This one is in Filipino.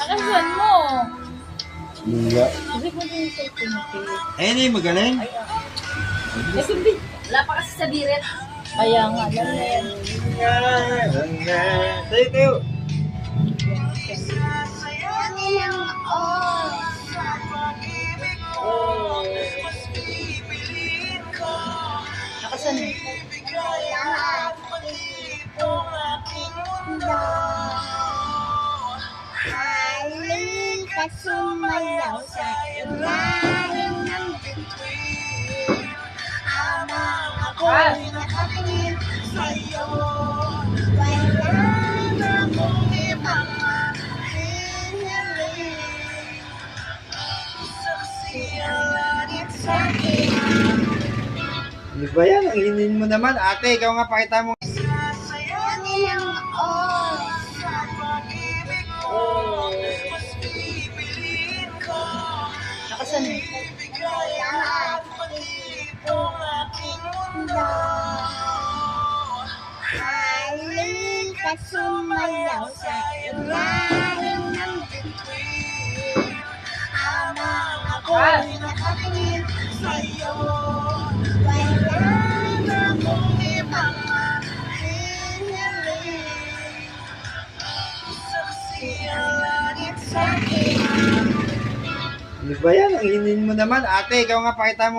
Asan mo? Wala. Sabi mo din sa Timothy. Ayun na yung magaling. Wala pa kasi sa biret. Kaya nga, alam na yan. Tayo, tayo. Nakasan mo? Halika sumayaw sa ilalim ng bituin habang ako'y nakatingin sa'yo. Wala na akong ibang hihiling, saksi ang langit sa'kin. Ano ba yan? Ang hinin mo naman. Ate, ikaw nga pakita mo. Kanilang oras at pag-ibig ko, mas pipiliin ko. Nakasan mo? Ibigay lahat pag-ibig aking mundo. Halika sumayaw sa ilalim ng bituin habang ako'y nakatingin sa'yo. Wala na akong ibang hihiling, saksi ang langit sa'kin. Ano ba yan? Ang hinin mo naman. Ate, ikaw nga pakita mo.